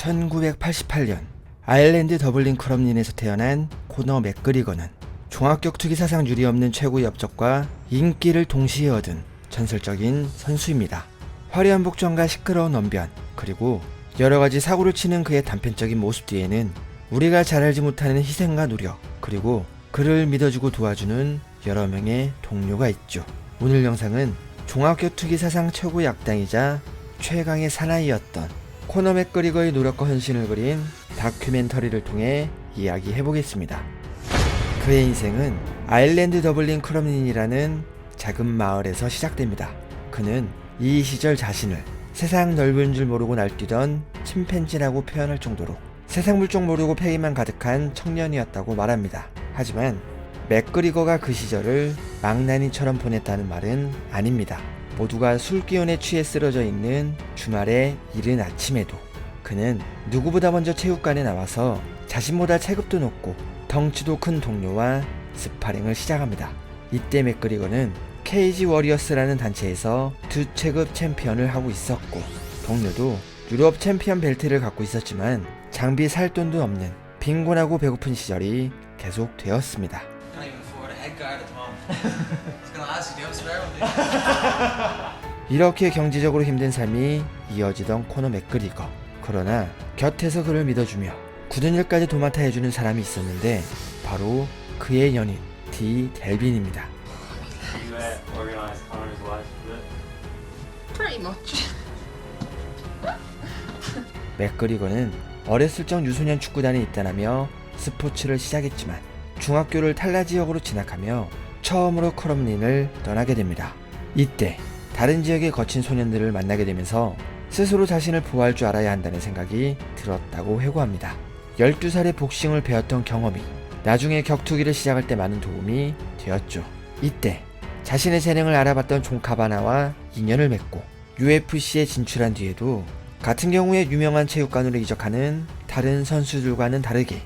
1988년 아일랜드 더블린 크럼린에서 태어난 코너 맥그리거는 종합격투기 사상 유례없는 최고의 업적과 인기를 동시에 얻은 전설적인 선수입니다. 화려한 복장과 시끄러운 언변, 그리고 여러가지 사고를 치는 그의 단편적인 모습 뒤에는 우리가 잘 알지 못하는 희생과 노력, 그리고 그를 믿어주고 도와주는 여러 명의 동료가 있죠. 오늘 영상은 종합격투기 사상 최고의 악당이자 최강의 사나이였던 코너 맥그리거의 노력과 헌신을 그린 다큐멘터리를 통해 이야기해보겠습니다. 그의 인생은 아일랜드 더블린 크럼린이라는 작은 마을에서 시작됩니다. 그는 이 시절 자신을 세상 넓은 줄 모르고 날뛰던 침팬지라고 표현할 정도로 세상 물정 모르고 패기만 가득한 청년이었다고 말합니다. 하지만 맥그리거가 그 시절을 망나니처럼 보냈다는 말은 아닙니다. 모두가 술기운에 취해 쓰러져 있는 주말의 이른 아침에도 그는 누구보다 먼저 체육관에 나와서 자신보다 체급도 높고 덩치도 큰 동료와 스파링을 시작합니다. 이때 맥그리거는 케이지 워리어스라는 단체에서 2체급 챔피언을 하고 있었고, 동료도 유럽 챔피언 벨트를 갖고 있었지만 장비 살 돈도 없는 빈곤하고 배고픈 시절이 계속되었습니다. 이렇게 경제적으로 힘든 삶이 이어지던 코너 맥그리거. 그러나 곁에서 그를 믿어주며 굳은 일까지 도맡아 해주는 사람이 있었는데 바로 그의 연인 디 델빈입니다. 맥그리거는 어렸을 적 유소년 축구단에 입단하며 스포츠를 시작했지만 중학교를 탈라 지역으로 진학하며 처음으로 크럼린을 떠나게 됩니다. 이때 다른 지역의 거친 소년들을 만나게 되면서 스스로 자신을 보호할 줄 알아야 한다는 생각이 들었다고 회고합니다. 12살에 복싱을 배웠던 경험이 나중에 격투기를 시작할 때 많은 도움이 되었죠. 이때 자신의 재능을 알아봤던 존 카바나와 인연을 맺고 UFC에 진출한 뒤에도 같은 경우에 유명한 체육관으로 이적하는 다른 선수들과는 다르게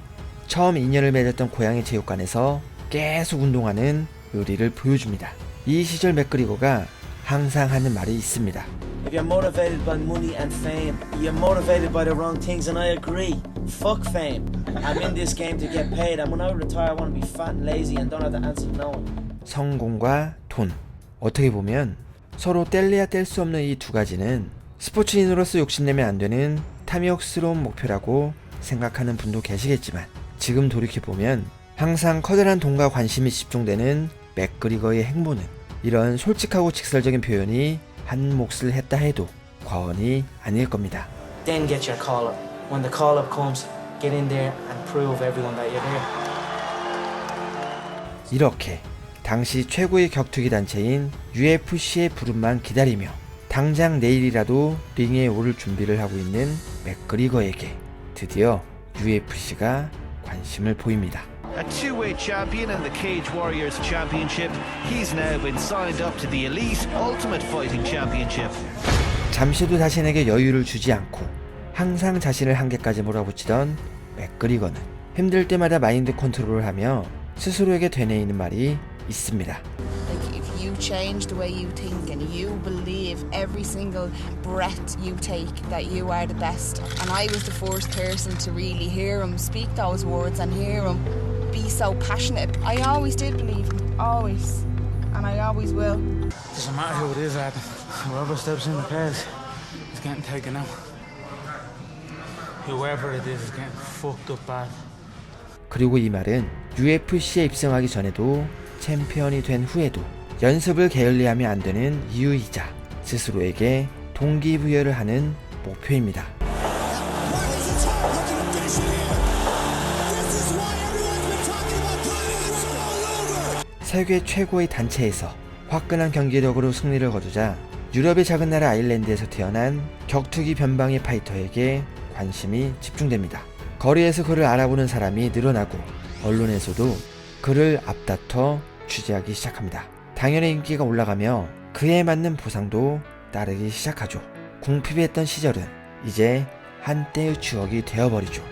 처음 인연을 맺었던 고향의 체육관에서 계속 운동하는 의리를 보여줍니다. 이 시절 맥그리거가 항상 하는 말이 있습니다. If you're motivated by money and fame, you're motivated by the wrong things, and I agree. Fuck fame. I'm in this game to get paid, and when I retire, I want to be fat and lazy and don't have to answer to no one. 성공과 돈. 어떻게 보면 서로 뗄래야 뗄 수 없는 이 두 가지는 스포츠인으로서 욕심내면 안 되는 탐욕스러운 목표라고 생각하는 분도 계시겠지만, 지금 돌이켜보면 항상 커다란 돈과 관심이 집중되는 맥그리거의 행보는 이런 솔직하고 직설적인 표현이 한 몫을 했다 해도 과언이 아닐 겁니다. Then get your call up. When the call up comes, get in there and prove everyone that you're there. 이렇게 당시 최고의 격투기 단체인 UFC의 부름만 기다리며 당장 내일이라도 링에 오를 준비를 하고 있는 맥그리거에게 드디어 UFC가 관심을 보입니다. A two-way champion in the Cage Warriors Championship, he's now been signed up to the Elite Ultimate Fighting Championship. 잠시도 자신에게 여유를 주지 않고 항상 자신을 한계까지 몰아붙이던 맥그리거는 힘들 때마다 마인드 컨트롤을 하며 스스로에게 되뇌이는 말이 있습니다. Like if you change the way you think and you believe every single breath you take that you are the best. And I was the first person to really hear him speak those words and hear him be so passionate. I always did believe him, always, and I always will. Doesn't matter who it is, Adam. Whoever steps in the cage is getting taken out. Whoever it is getting fucked up bad. 그리고 이 말은 UFC에 입성하기 전에도 챔피언이 된 후에도 연습을 게을리하면 안 되는 이유이자 스스로에게 동기부여를 하는 목표입니다. 세계 최고의 단체에서 화끈한 경기력으로 승리를 거두자 유럽의 작은 나라 아일랜드에서 태어난 격투기 변방의 파이터에게 관심이 집중됩니다. 거리에서 그를 알아보는 사람이 늘어나고 언론에서도 그를 앞다퉈 취재하기 시작합니다. 당연히 인기가 올라가며 그에 맞는 보상도 따르기 시작하죠. 궁핍했던 시절은 이제 한때의 추억이 되어버리죠.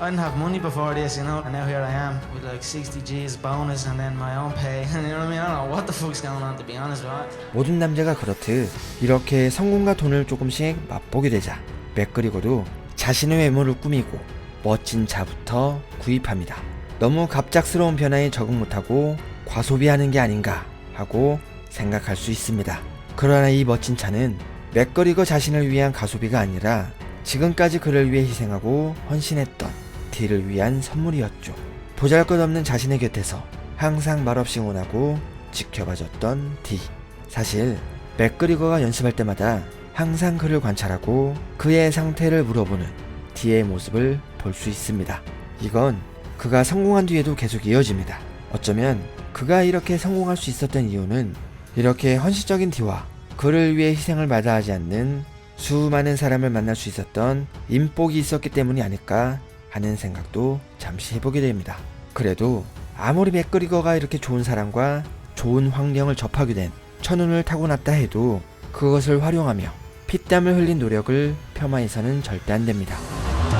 I didn't have money before this, you know, and now here I am with like 60 G's bonus and then my own pay. You know what I mean? I don't know what the fuck's going on, to be honest, right? 모든 남자가 그렇듯 이렇게 성공과 돈을 조금씩 맛보게 되자 맥그리거도 자신의 외모를 꾸미고 멋진 차부터 구입합니다. 너무 갑작스러운 변화에 적응 못하고 과소비하는 게 아닌가 하고 생각할 수 있습니다. 그러나 이 멋진 차는 맥거리거 자신을 위한 가소비가 아니라 지금까지 그를 위해 희생하고 헌신했던 D를 위한 선물이었죠. 보잘것없는 자신의 곁에서 항상 말없이 응원하고 지켜봐줬던 D. 사실 맥그리거가 연습할 때마다 항상 그를 관찰하고 그의 상태를 물어보는 D의 모습을 볼 수 있습니다. 이건 그가 성공한 뒤에도 계속 이어집니다. 어쩌면 그가 이렇게 성공할 수 있었던 이유는 이렇게 헌신적인 D와 그를 위해 희생을 마다하지 않는 수많은 사람을 만날 수 있었던 인복이 있었기 때문이 아닐까 하는 생각도 잠시 해보게 됩니다. 그래도 아무리 맥그리거가 이렇게 좋은 사람과 좋은 환경을 접하게 된 천운을 타고났다 해도 그것을 활용하며 피땀을 흘린 노력을 폄하해서는 절대 안 됩니다.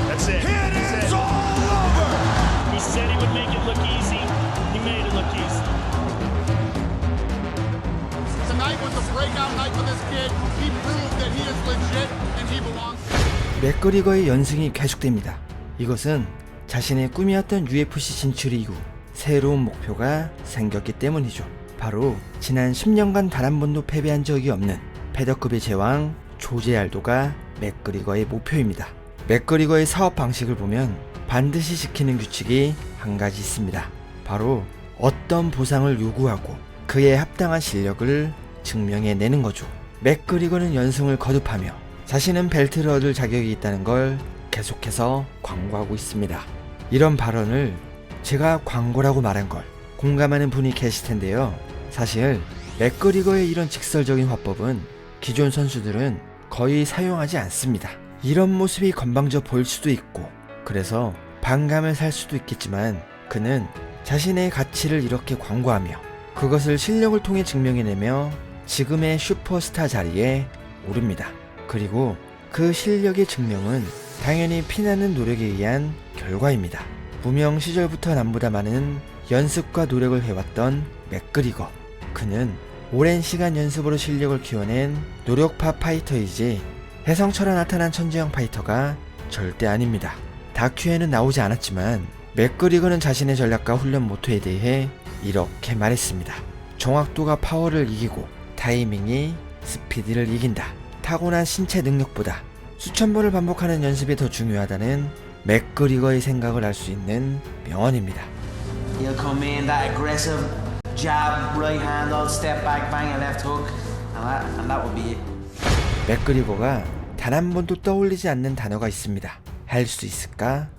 That's it. That's it. He said he would make it look easy. He made it look easy. Tonight was a breakout night for this kid. He proved that he is legit and he belongs. 맥그리거의 연승이 계속됩니다. 이것은 자신의 꿈이었던 UFC 진출 이후 새로운 목표가 생겼기 때문이죠. 바로 지난 10년간 단 한 번도 패배한 적이 없는 패더급의 제왕 조제 알도가 맥그리거의 목표입니다. 맥그리거의 사업 방식을 보면 반드시 지키는 규칙이 한 가지 있습니다. 바로 어떤 보상을 요구하고 그에 합당한 실력을 증명해내는 거죠. 맥그리거는 연승을 거듭하며 자신은 벨트를 얻을 자격이 있다는 걸 계속해서 광고하고 있습니다. 이런 발언을 제가 광고라고 말한 걸 공감하는 분이 계실 텐데요. 사실 맥그리거의 이런 직설적인 화법은 기존 선수들은 거의 사용하지 않습니다. 이런 모습이 건방져 보일 수도 있고 그래서 반감을 살 수도 있겠지만 그는 자신의 가치를 이렇게 광고하며 그것을 실력을 통해 증명해내며 지금의 슈퍼스타 자리에 오릅니다. 그리고 그 실력의 증명은 당연히 피나는 노력에 의한 결과입니다. 무명 시절부터 남보다 많은 연습과 노력을 해왔던 맥그리거. 그는 오랜 시간 연습으로 실력을 키워낸 노력파 파이터이지 혜성처럼 나타난 천재형 파이터가 절대 아닙니다. 다큐에는 나오지 않았지만 맥그리거는 자신의 전략과 훈련 모토에 대해 이렇게 말했습니다. 정확도가 파워를 이기고 타이밍이 스피드를 이긴다. 타고난 신체 능력보다 수천 번을 반복하는 연습이 더 중요하다는 맥그리거의 생각을 알 수 있는 명언입니다. He'll come in that aggressive jab, right hand, all step back, bang a left hook, and that would be it. 맥그리거가 단 한 번도 떠올리지 않는 단어가 있습니다. 할 수 있을까?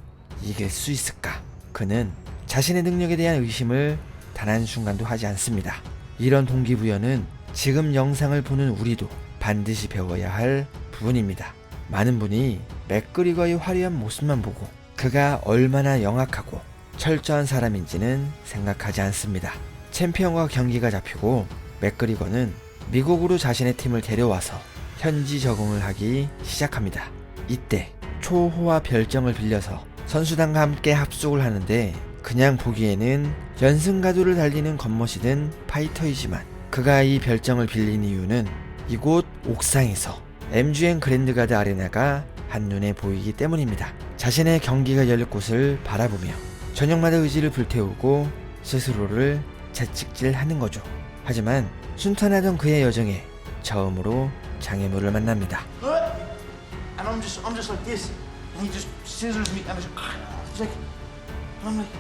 이길 수 있을까? 그는 자신의 능력에 대한 의심을 단 한순간도 하지 않습니다. 이런 동기부여는 지금 영상을 보는 우리도 반드시 배워야 할 부분입니다. 많은 분이 맥그리거의 화려한 모습만 보고 그가 얼마나 영악하고 철저한 사람인지는 생각하지 않습니다. 챔피언과 경기가 잡히고 맥그리거는 미국으로 자신의 팀을 데려와서 현지 적응을 하기 시작합니다. 이때 초호와 별정을 빌려서 선수단과 함께 합숙을 하는데 그냥 보기에는 연승가도를 달리는 겉멋이 든 파이터이지만 그가 이 별정을 빌린 이유는 이곳 옥상에서 MGM 그랜드가드 아레나가 한눈에 보이기 때문입니다. 자신의 경기가 열릴 곳을 바라보며 저녁마다 의지를 불태우고 스스로를 채찍질하는 거죠. 하지만 순탄하던 그의 여정에 처음으로 장애물을 만납니다. And I'm just like this, and he just scissors me, and it's like, and I'm like,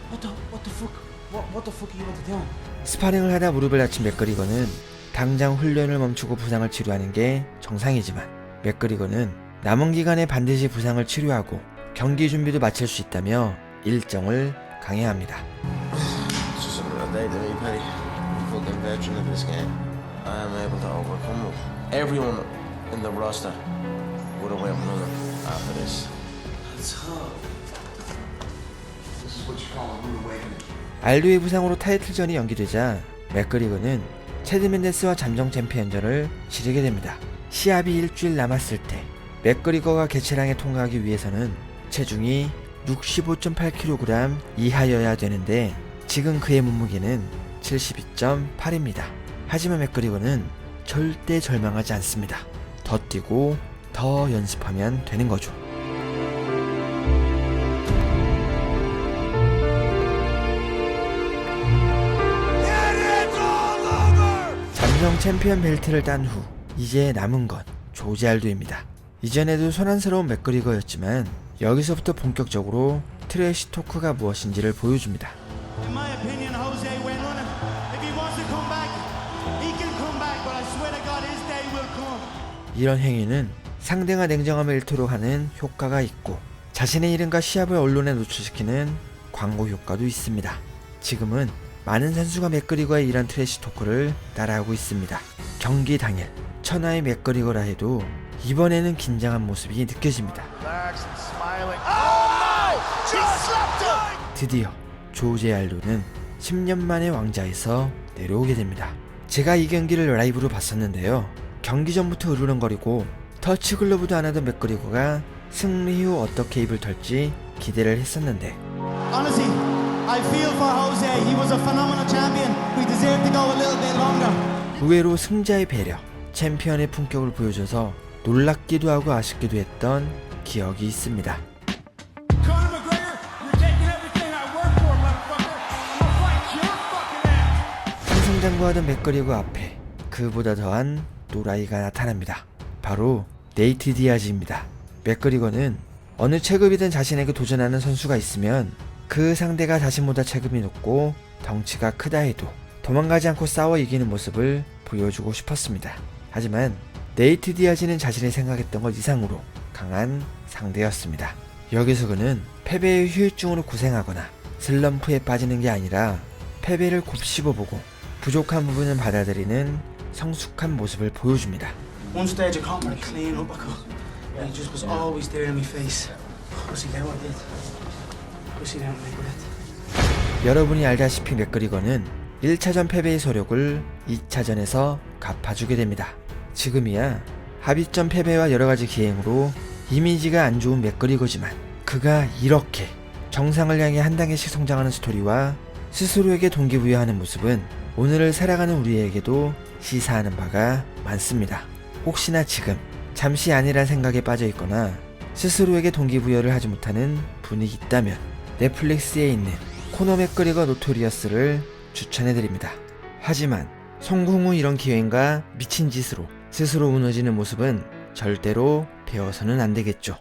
what the fuck are you about to do? 스파링을 하다 무릎을 다친 맥그리거는 당장 훈련을 멈추고 부상을 치료하는 게 정상이지만 맥그리거는 남은 기간에 반드시 부상을 치료하고 경기 준비도 마칠 수 있다며 일정을 강행합니다. It's just a day to me, Paddy. I'm a fucking veteran of this game. I am able to overcome everyone in the roster would have went running after this. 알도의 부상으로 타이틀전이 연기되자 맥그리거는 체드 맨데스와 잠정 챔피언전을 치르게 됩니다. 시합이 일주일 남았을 때 맥그리거가 개체량에 통과하기 위해서는 체중이 65.8kg 이하여야 되는데 지금 그의 몸무게는 72.8입니다. 하지만 맥그리거는 절대 절망하지 않습니다. 더 뛰고 더 연습하면 되는 거죠. 챔피언 벨트를 딴 후 이제 남은 건 조지 알도입니다. 이전에도 소란스러운 맥그리거였지만 여기서부터 본격적으로 트래시 토크가 무엇인지를 보여줍니다. In my opinion, Jose went on him. If he wants to come back, he can come back. But I swear to God, his day will come. 이런 행위는 상대가 냉정함을 잃도록 하는 효과가 있고 자신의 이름과 시합을 언론에 노출시키는 광고 효과도 있습니다. 지금은 많은 선수가 맥그리거의 이런 트래시 토크를 따라하고 있습니다. 경기 당일 천하의 맥그리거라 해도 이번에는 긴장한 모습이 느껴집니다. 드디어 조지 알도는 10년 만에 왕자에서 내려오게 됩니다. 제가 이 경기를 라이브로 봤었는데요. 경기 전부터 으르렁거리고 터치 글러브도 안 하던 맥그리거가 승리 후 어떻게 입을 털지 기대를 했었는데 Honestly, I feel for Jose. He was a phenomenal champion. We deserve to go a little bit longer. 의외로 승자의 배려, 챔피언의 품격을 보여줘서 놀랍기도 하고 아쉽기도 했던 기억이 있습니다. Conor McGregor, you're taking everything I work for, motherfucker. I'm gonna fight your fucking ass. 승승장구하던 맥그리거 앞에 그보다 더한 또라이가 나타납니다. 바로 네이트 디아즈입니다. 맥그리거는 어느 체급이든 자신에게 도전하는 선수가 있으면 그 상대가 자신보다 체급이 높고 덩치가 크다 해도 도망가지 않고 싸워 이기는 모습을 보여주고 싶었습니다. 하지만 네이트 디아즈는 자신이 생각했던 것 이상으로 강한 상대였습니다. 여기서 그는 패배의 후유증으로 고생하거나 슬럼프에 빠지는 게 아니라 패배를 곱씹어보고 부족한 부분을 받아들이는 성숙한 모습을 보여줍니다. One stage I caught him with a clean uppercut. And he just was always there in my face. Pussy down I did. Pussy down I regret. 여러분이 알다시피 맥그리거는 1차전 패배의 소력을 2차전에서 갚아주게 됩니다. 지금이야 합의점 패배와 여러가지 기행으로 이미지가 안 좋은 맥그리거지만 그가 이렇게 정상을 향해 한 단계씩 성장하는 스토리와 스스로에게 동기부여하는 모습은 오늘을 살아가는 우리에게도 시사하는 바가 많습니다. 혹시나 지금 잠시 아니란 생각에 빠져있거나 스스로에게 동기부여를 하지 못하는 분이 있다면 넷플릭스에 있는 코너 맥그리거 노토리어스를 추천해드립니다. 하지만 성공 후 이런 기회인가 미친 짓으로 스스로 무너지는 모습은 절대로 배워서는 안 되겠죠.